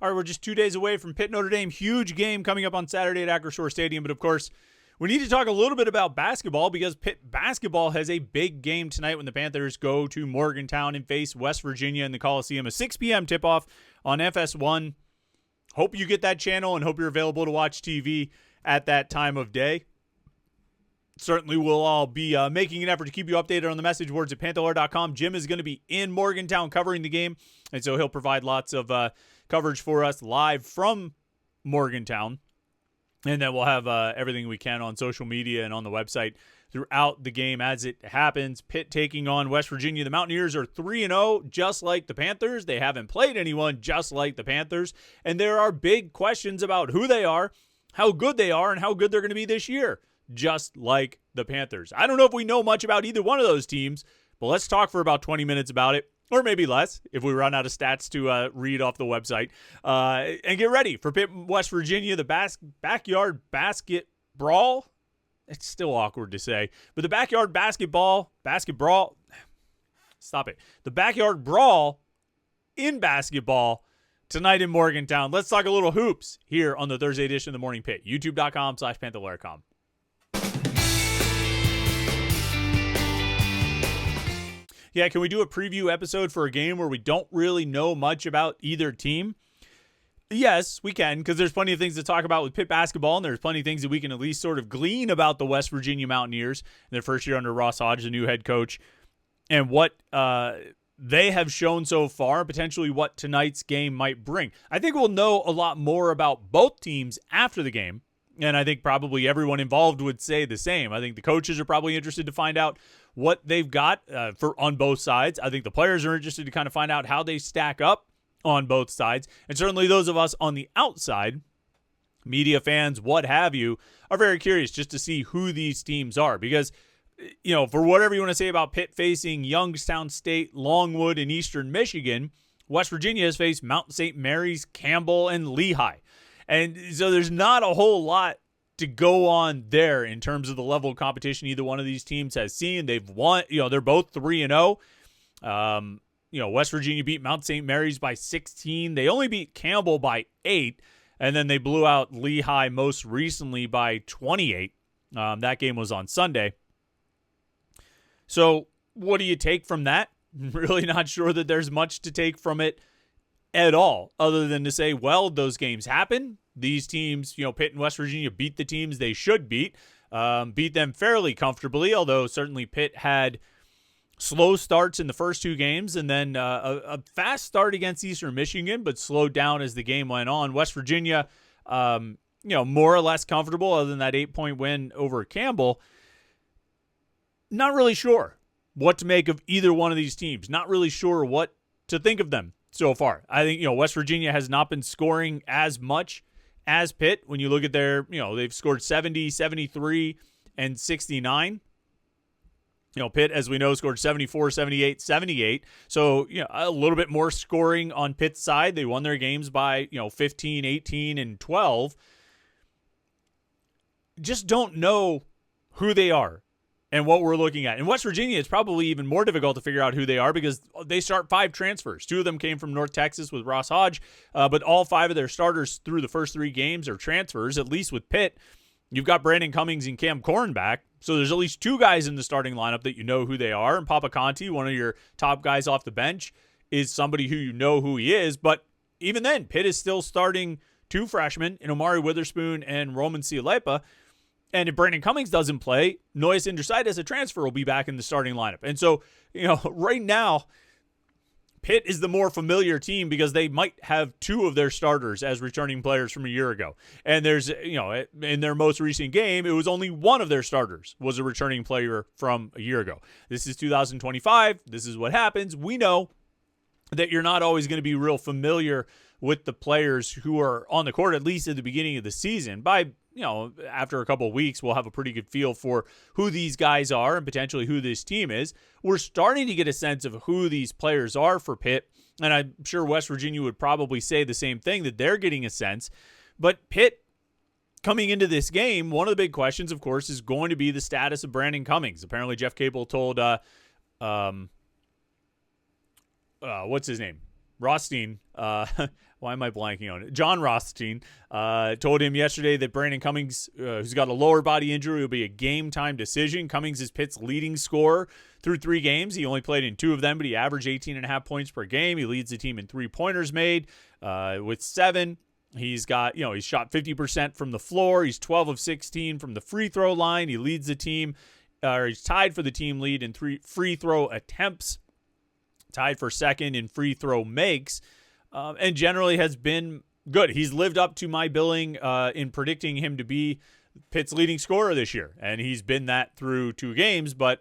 All right, we're just 2 days away from Pitt Notre Dame. Huge game coming up on Saturday at Acrisure Stadium. But, of course, we need to talk a little bit about basketball because Pitt basketball has a big game tonight when the Panthers go to Morgantown and face West Virginia in the Coliseum. A 6 p.m. tip-off on FS1. Hope you get that channel and hope you're available to watch TV at that time of day. Certainly we'll all be making an effort to keep you updated on the message boards at Panther-Lair.com. Jim is going to be in Morgantown covering the game, and so he'll provide lots of coverage for us live from Morgantown. And then we'll have everything we can on social media and on the website throughout the game as it happens. Pitt taking on West Virginia. The Mountaineers are 3-0, just like the Panthers. They haven't played anyone just like the Panthers. And there are big questions about who they are, how good they are, and how good they're going to be this year, just like the Panthers. I don't know if we know much about either one of those teams, but let's talk for about 20 minutes about it, or maybe less if we run out of stats to read off the website. And get ready for Pitt, West Virginia, the backyard basket brawl. It's still awkward to say, but the backyard basket brawl. Stop it. The backyard brawl in basketball tonight in Morgantown. Let's talk a little hoops here on the Thursday edition of the Morning Pitt. YouTube.com/Panther-Lair.com. Yeah, can we do a preview episode for a game where we don't really know much about either team? Yes, we can, because there's plenty of things to talk about with Pitt basketball, and there's plenty of things that we can at least sort of glean about the West Virginia Mountaineers in their first year under Ross Hodge, the new head coach, and what they have shown so far, potentially what tonight's game might bring. I think we'll know a lot more about both teams after the game, and I think probably everyone involved would say the same. I think the coaches are probably interested to find out what they've got on both sides. I think the players are interested to kind of find out how they stack up on both sides. And certainly those of us on the outside, media fans, what have you, are very curious just to see who these teams are. Because, you know, for whatever you want to say about Pitt facing Youngstown State, Longwood, and Eastern Michigan, West Virginia has faced Mount St. Mary's, Campbell, and Lehigh. And so there's not a whole lot to go on there in terms of the level of competition either one of these teams has seen. They've won, you know, they're both 3-0. You know, West Virginia beat Mount St. Mary's by 16. They only beat Campbell by 8, and then they blew out Lehigh most recently by 28. That game was on Sunday. So what do you take from that? I'm really not sure that there's much to take from it at all, other than to say, well, those games happen. These teams, you know, Pitt and West Virginia beat the teams they should beat them fairly comfortably, although certainly Pitt had slow starts in the first two games and then a fast start against Eastern Michigan, but slowed down as the game went on. West Virginia, you know, more or less comfortable other than that 8-point win over Campbell. Not really sure what to make of either one of these teams. Not really sure what to think of them so far. I think, you know, West Virginia has not been scoring as much as Pitt. When you look at their, you know, they've scored 70, 73, and 69. You know, Pitt, as we know, scored 74, 78, 78. So, you know, a little bit more scoring on Pitt's side. They won their games by, you know, 15, 18, and 12. Just don't know who they are and what we're looking at. In West Virginia, it's probably even more difficult to figure out who they are because they start 5 transfers. 2 of them came from North Texas with Ross Hodge, but all 5 of their starters through the first 3 games are transfers, at least with Pitt. You've got Brandon Cummings and Cam Corn back, so there's at least 2 guys in the starting lineup that you know who they are, and Papa Conti, one of your top guys off the bench, is somebody who you know who he is, but even then, Pitt is still starting 2 freshmen in Omari Witherspoon and Roman Cipa. And if Brandon Cummings doesn't play, Noyes Intersight as a transfer will be back in the starting lineup. And so, you know, right now, Pitt is the more familiar team because they might have 2 of their starters as returning players from a year ago. And there's, you know, in their most recent game, it was only 1 of their starters was a returning player from a year ago. This is 2025. This is what happens. We know that you're not always going to be real familiar with the players who are on the court, at least at the beginning of the season. By, you know, after a couple of weeks, we'll have a pretty good feel for who these guys are and potentially who this team is. We're starting to get a sense of who these players are for Pitt, and I'm sure West Virginia would probably say the same thing, that they're getting a sense. But Pitt, coming into this game, one of the big questions, of course, is going to be the status of Brandon Cummings. Apparently, Jeff Capel told, what's his name? Rothstein, why am I blanking on it? John Rothstein told him yesterday that Brandon Cummings, who's got a lower body injury, will be a game-time decision. Cummings is Pitt's leading scorer through 3 games. He only played in 2 of them, but he averaged 18.5 points per game. He leads the team in 3-pointers made with 7. He's got, he's shot 50% from the floor. He's 12 of 16 from the free throw line. He leads the team, or he's tied for the team lead in 3 free throw attempts, tied for second in free throw makes, and generally has been good. He's lived up to my billing in predicting him to be Pitt's leading scorer this year, and he's been that through 2 games, but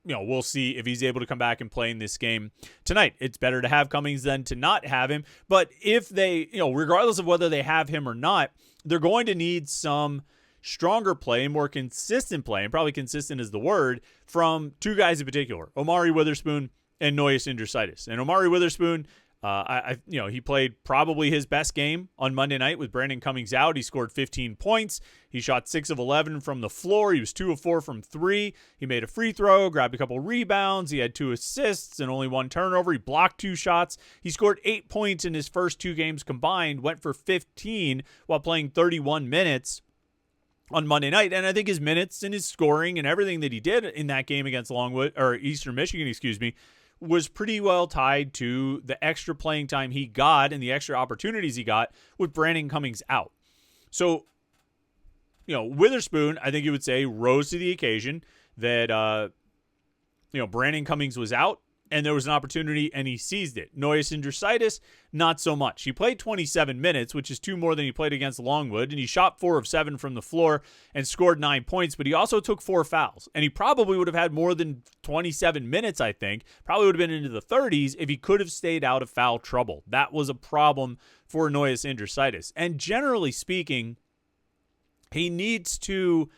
we'll see if he's able to come back and play in this game tonight. It's better to have Cummings than to not have him. But if they, regardless of whether they have him or not, they're going to need some stronger play, more consistent play, and probably consistent is the word, from 2 guys in particular, Omari Witherspoon and Noyes Indricitis. And Omari Witherspoon, he played probably his best game on Monday night with Brandon Cummings out. He scored 15 points. He shot 6 of 11 from the floor. He was 2 of 4 from 3. He made a free throw, grabbed a couple rebounds. He had 2 assists and only 1 turnover. He blocked 2 shots. He scored 8 points in his first 2 games combined, went for 15 while playing 31 minutes on Monday night. And I think his minutes and his scoring and everything that he did in that game against Eastern Michigan, was pretty well tied to the extra playing time he got and the extra opportunities he got with Brandon Cummings out. So, Witherspoon, I think you would say, rose to the occasion that, Brandon Cummings was out and there was an opportunity and he seized it. Noyes Indricitis, not so much. He played 27 minutes, which is 2 more than he played against Longwood, and he shot 4 of 7 from the floor and scored 9 points, but he also took 4 fouls, and he probably would have had more than 27 minutes, I think. Probably would have been into the 30s if he could have stayed out of foul trouble. That was a problem for Noyes Indricitis. And generally speaking, he needs to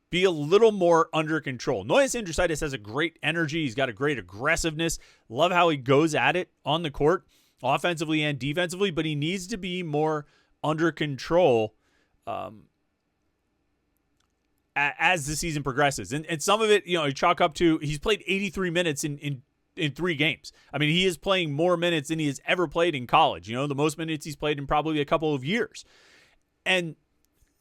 be a little more under control. Noyes Indricitis has a great energy. He's got a great aggressiveness. Love how he goes at it on the court, offensively and defensively, but he needs to be more under control as the season progresses. And some of it, you chalk up to he's played 83 minutes in 3 games. I mean, he is playing more minutes than he has ever played in college. The most minutes he's played in probably a couple of years. And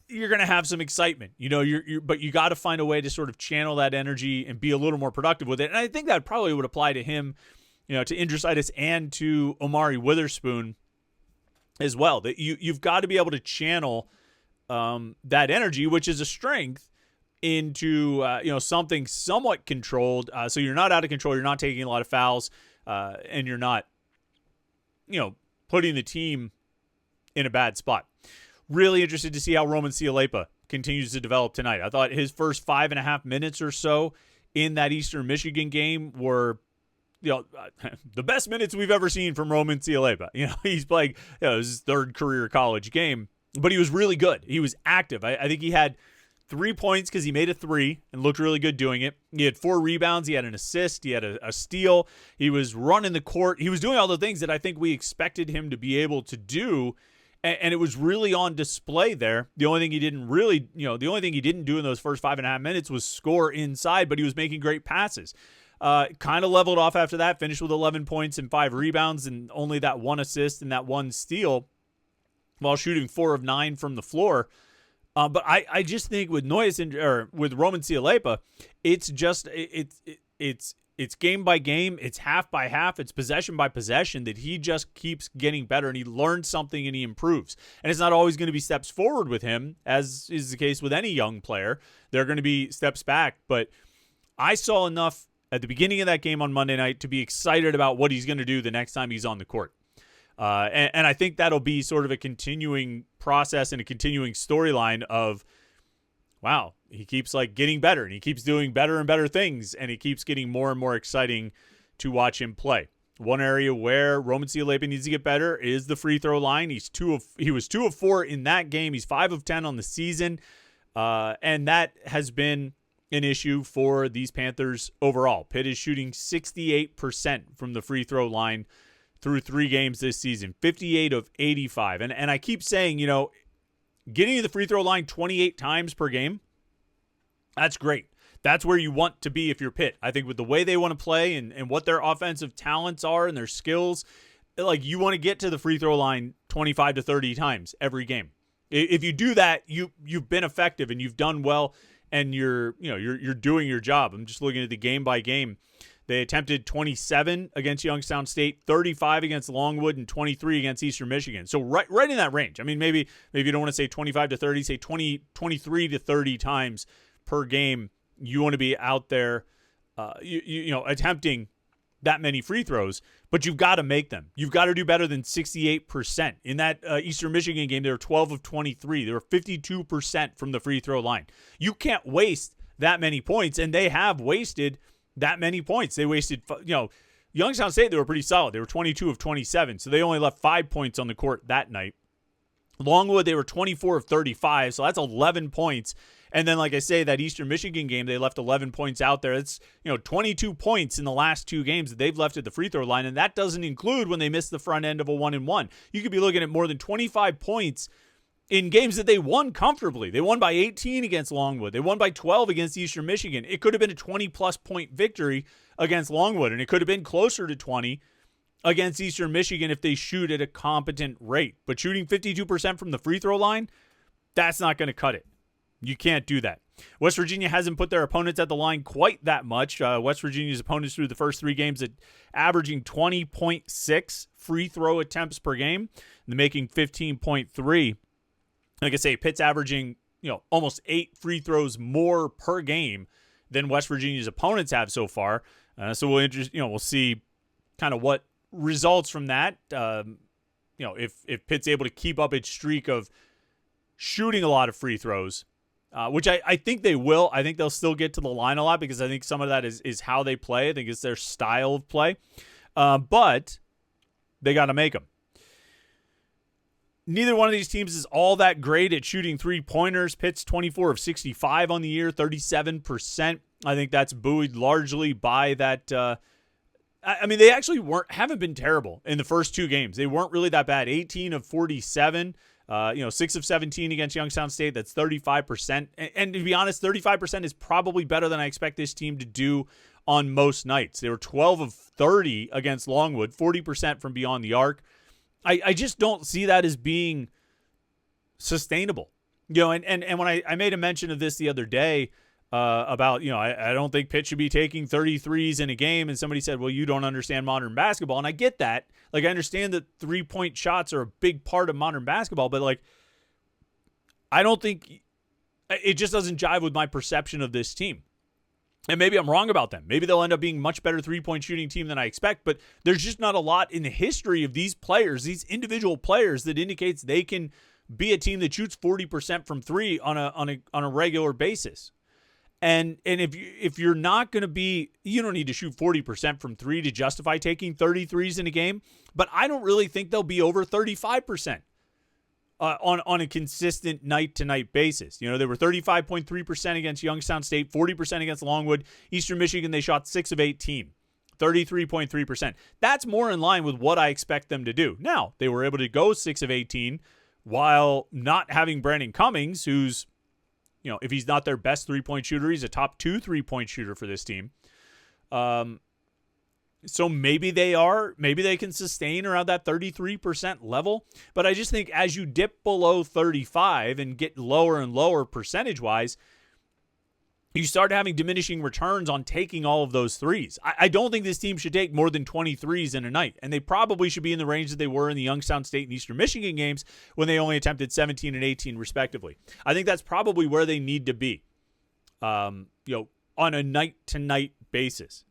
you're going to have some excitement, but you got to find a way to sort of channel that energy and be a little more productive with it. And I think that probably would apply to him, to Indricitis and to Omari Witherspoon as well. That you've got to be able to channel that energy, which is a strength, into something somewhat controlled. So you're not out of control. You're not taking a lot of fouls, and you're not, putting the team in a bad spot. Really interested to see how Roman Cipa continues to develop tonight. I thought his first 5.5 minutes or so in that Eastern Michigan game were, the best minutes we've ever seen from Roman Cipa. He's playing, his 3rd career college game, but he was really good. He was active. I think he had 3 points because he made a 3 and looked really good doing it. He had 4 rebounds. He had an assist. He had a steal. He was running the court. He was doing all the things that I think we expected him to be able to do. And it was really on display there. The only thing he didn't do in those first 5.5 minutes was score inside, but he was making great passes. Kind of leveled off after that, finished with 11 points and 5 rebounds and only that 1 assist and that 1 steal while shooting 4 of 9 from the floor. But I just think with with Roman Cipa, it's just it's game by game, it's half by half, it's possession by possession that he just keeps getting better, and he learns something and he improves. And it's not always going to be steps forward with him, as is the case with any young player. There are going to be steps back, but I saw enough at the beginning of that game on Monday night to be excited about what he's going to do the next time he's on the court. And I think that'll be sort of a continuing process and a continuing storyline of, wow, he keeps getting better and he keeps doing better and better things, and he keeps getting more and more exciting to watch him play. One area where Roman Cipa needs to get better is the free throw line. He was 2 of 4 in that game. He's 5 of 10 on the season. And that has been an issue for these Panthers overall. Pitt is shooting 68% from the free throw line through 3 games this season, 58 of 85. And I keep saying, getting to the free throw line 28 times per game, that's great. That's where you want to be if you're Pitt. I think with the way they want to play and what their offensive talents are and their skills, like you want to get to the free throw line 25 to 30 times every game. If you do that, you've been effective and you've done well, and you're doing your job. I'm just looking at the game by game. They attempted 27 against Youngstown State, 35 against Longwood, and 23 against Eastern Michigan. So right in that range. I mean, maybe you don't want to say 25 to 30, say 23 to 30 times per game. You want to be out there, attempting that many free throws, but you've got to make them. You've got to do better than 68%. In that Eastern Michigan game, they were 12 of 23. They were 52% from the free throw line. You can't waste that many points, and they have wasted that many points. They wasted, Youngstown State, they were pretty solid. They were 22 of 27, so they only left 5 points on the court that night. Longwood, they were 24 of 35, so that's 11 points. And then, like I say, that Eastern Michigan game, they left 11 points out there. It's 22 points in the last 2 games that they've left at the free throw line, and that doesn't include when they missed the front end of a 1-and-1. You could be looking at more than 25 points in games that they won comfortably. They won by 18 against Longwood. They won by 12 against Eastern Michigan. It could have been a 20-plus point victory against Longwood, and it could have been closer to 20 against Eastern Michigan if they shoot at a competent rate. But shooting 52% from the free throw line, that's not going to cut it. You can't do that. West Virginia hasn't put their opponents at the line quite that much. West Virginia's opponents through the first 3 games at averaging 20.6 free throw attempts per game, and making 15.3. Like I say, Pitt's averaging almost 8 free throws more per game than West Virginia's opponents have so far. So we'll see kind of what results from that. If Pitt's able to keep up its streak of shooting a lot of free throws. Which I think they will. I think they'll still get to the line a lot because I think some of that is how they play. I think it's their style of play. But they got to make them. Neither one of these teams is all that great at shooting three-pointers. Pitt's 24 of 65 on the year, 37%. I think that's buoyed largely by that. They actually haven't been terrible in the first 2 games. They weren't really that bad. 18 of 47. 6 of 17 against Youngstown State. That's 35%. And to be honest, 35% is probably better than I expect this team to do on most nights. They were 12 of 30 against Longwood, 40% from beyond the arc. I just don't see that as being sustainable. And when I made a mention of this the other day about, I don't think Pitt should be taking 33s in a game. And somebody said, well, you don't understand modern basketball. And I get that. Like, I understand that 3-point shots are a big part of modern basketball, but like, I don't think it just doesn't jive with my perception of this team. And maybe I'm wrong about them. Maybe they'll end up being a much better 3-point shooting team than I expect, but there's just not a lot in the history of these players, these individual players, that indicates they can be a team that shoots 40% from 3 on a regular basis. And if you're not going to be, you don't need to shoot 40% from 3 to justify taking 33s in a game, but I don't really think they'll be over 35%. On a consistent night-to-night basis. They were 35.3% against Youngstown State, 40% against Longwood. Eastern Michigan, they shot 6 of 18, 33.3%. That's more in line with what I expect them to do. Now, they were able to go 6 of 18 while not having Brandon Cummings, who's, if he's not their best 3-point shooter, he's a top 2 3-point shooter for this team. So maybe they can sustain around that 33% level. But I just think as you dip below 35 and get lower and lower percentage-wise, you start having diminishing returns on taking all of those threes. I don't think this team should take more than 23s in a night, and they probably should be in the range that they were in the Youngstown State and Eastern Michigan games when they only attempted 17 and 18 respectively. I think that's probably where they need to be, on a night-to-night basis.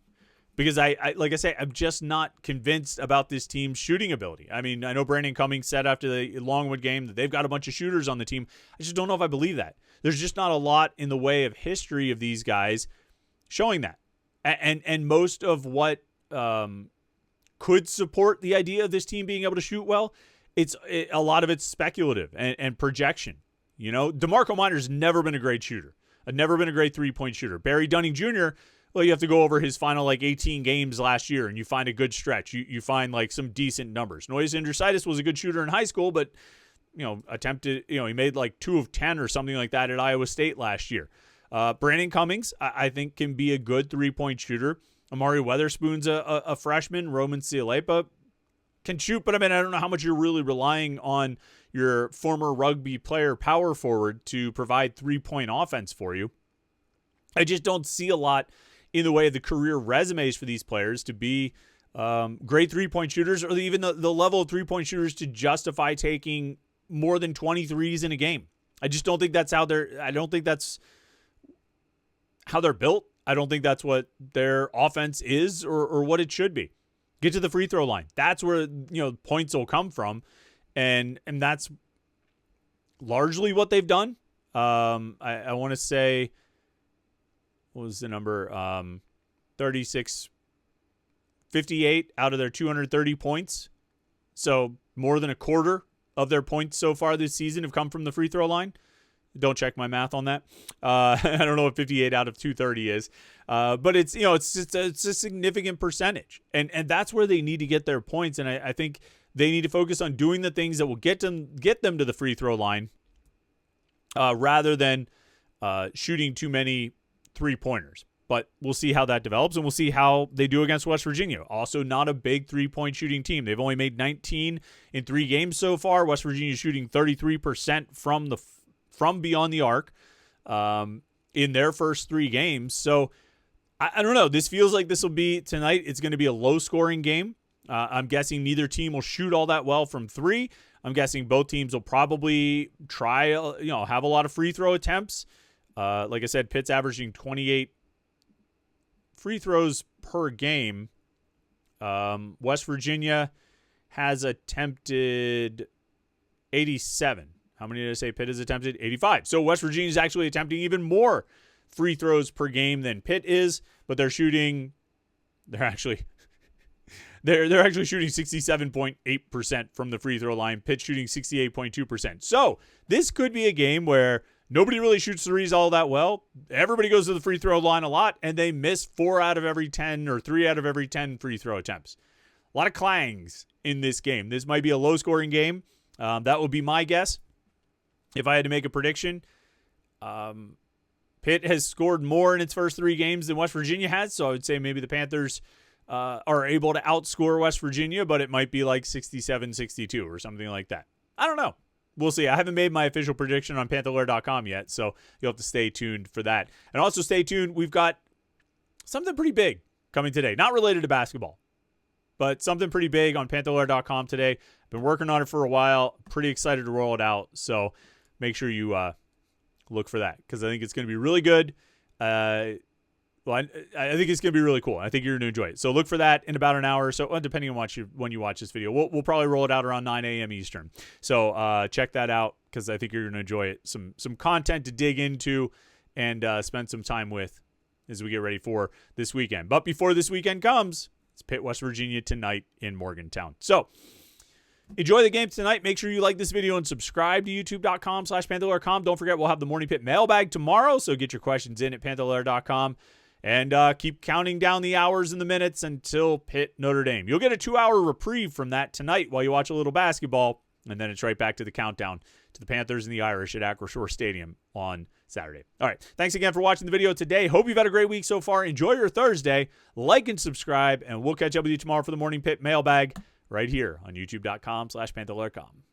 Because like I say, I'm just not convinced about this team's shooting ability. I mean, I know Brandon Cummings said after the Longwood game that they've got a bunch of shooters on the team. I just don't know if I believe that. There's just not a lot in the way of history of these guys showing that. And most of what could support the idea of this team being able to shoot well, a lot of it's speculative and projection. DeMarco Minor's never been a great shooter. Never been a great 3-point shooter. Barry Dunning Jr., well, you have to go over his final 18 games last year, and you find a good stretch. You find some decent numbers. Noyes Andrusaitis was a good shooter in high school, but he made 2 of 10 or something like that at Iowa State last year. Brandon Cummings, I think, can be a good 3-point shooter. Amari Weatherspoon's a freshman. Roman Cialepa, can shoot, but I mean, I don't know how much you're really relying on your former rugby player power forward to provide 3-point offense for you. I just don't see a lot in the way of the career resumes for these players to be great 3-point shooters, or even the level of 3-point shooters to justify taking more than 23s in a game. I just don't think that's how I don't think that's how they're built. I don't think that's what their offense is or what it should be. Get to the free throw line. That's where, points will come from. And that's largely what they've done. I want to say, what was the number? 36, 58 out of their 230 points. So more than a quarter of their points so far this season have come from the free throw line. Don't check my math on that. I don't know what 58 out of 230 is. But it's a significant percentage. And that's where they need to get their points. And I think they need to focus on doing the things that will get them to the free throw line rather than shooting too many 3-pointers. But we'll see how that develops, and we'll see how they do against West Virginia. Also, not a big 3-point shooting team. They've only made 19 in 3 games so far. West Virginia is shooting 33% from beyond the arc in their first 3 games. So I don't know. This feels like this will be tonight. It's going to be a low-scoring game. I'm guessing neither team will shoot all that well from 3. I'm guessing both teams will probably try, have a lot of free throw attempts. Like I said, Pitt's averaging 28 free throws per game. West Virginia has attempted 87. How many did I say Pitt has attempted? 85. So West Virginia is actually attempting even more free throws per game than Pitt is, but they're actually shooting 67.8% from the free throw line. Pitt shooting 68.2%. So this could be a game where nobody really shoots threes all that well. Everybody goes to the free throw line a lot, and they miss 4 out of every 10 or 3 out of every 10 free throw attempts. A lot of clangs in this game. This might be a low-scoring game. That would be my guess. If I had to make a prediction, Pitt has scored more in its first 3 games than West Virginia has, so I would say maybe the Panthers are able to outscore West Virginia, but it might be like 67-62 or something like that. I don't know. We'll see. I haven't made my official prediction on Panther-Lair.com yet, so you'll have to stay tuned for that. And also stay tuned. We've got something pretty big coming today. Not related to basketball, but something pretty big on Panther-Lair.com today. Been working on it for a while. Pretty excited to roll it out, so make sure you look for that because I think it's going to be really good. I think it's going to be really cool. I think you're going to enjoy it. So look for that in about an hour or so, depending on when you watch this video. We'll probably roll it out around 9 a.m. Eastern. So check that out because I think you're going to enjoy it. Some content to dig into and spend some time with as we get ready for this weekend. But before this weekend comes, it's Pitt, West Virginia tonight in Morgantown. So enjoy the game tonight. Make sure you like this video and subscribe to youtube.com/Panther-Lair.com. Don't forget, we'll have the Morning Pitt mailbag tomorrow, so get your questions in at Panther-Lair.com. And keep counting down the hours and the minutes until Pitt Notre Dame. You'll get a 2-hour reprieve from that tonight while you watch a little basketball, and then it's right back to the countdown to the Panthers and the Irish at Acrisure Stadium on Saturday. All right, thanks again for watching the video today. Hope you've had a great week so far. Enjoy your Thursday. Like and subscribe, and we'll catch up with you tomorrow for the Morning Pitt mailbag right here on youtube.com/Panther-Lair.com.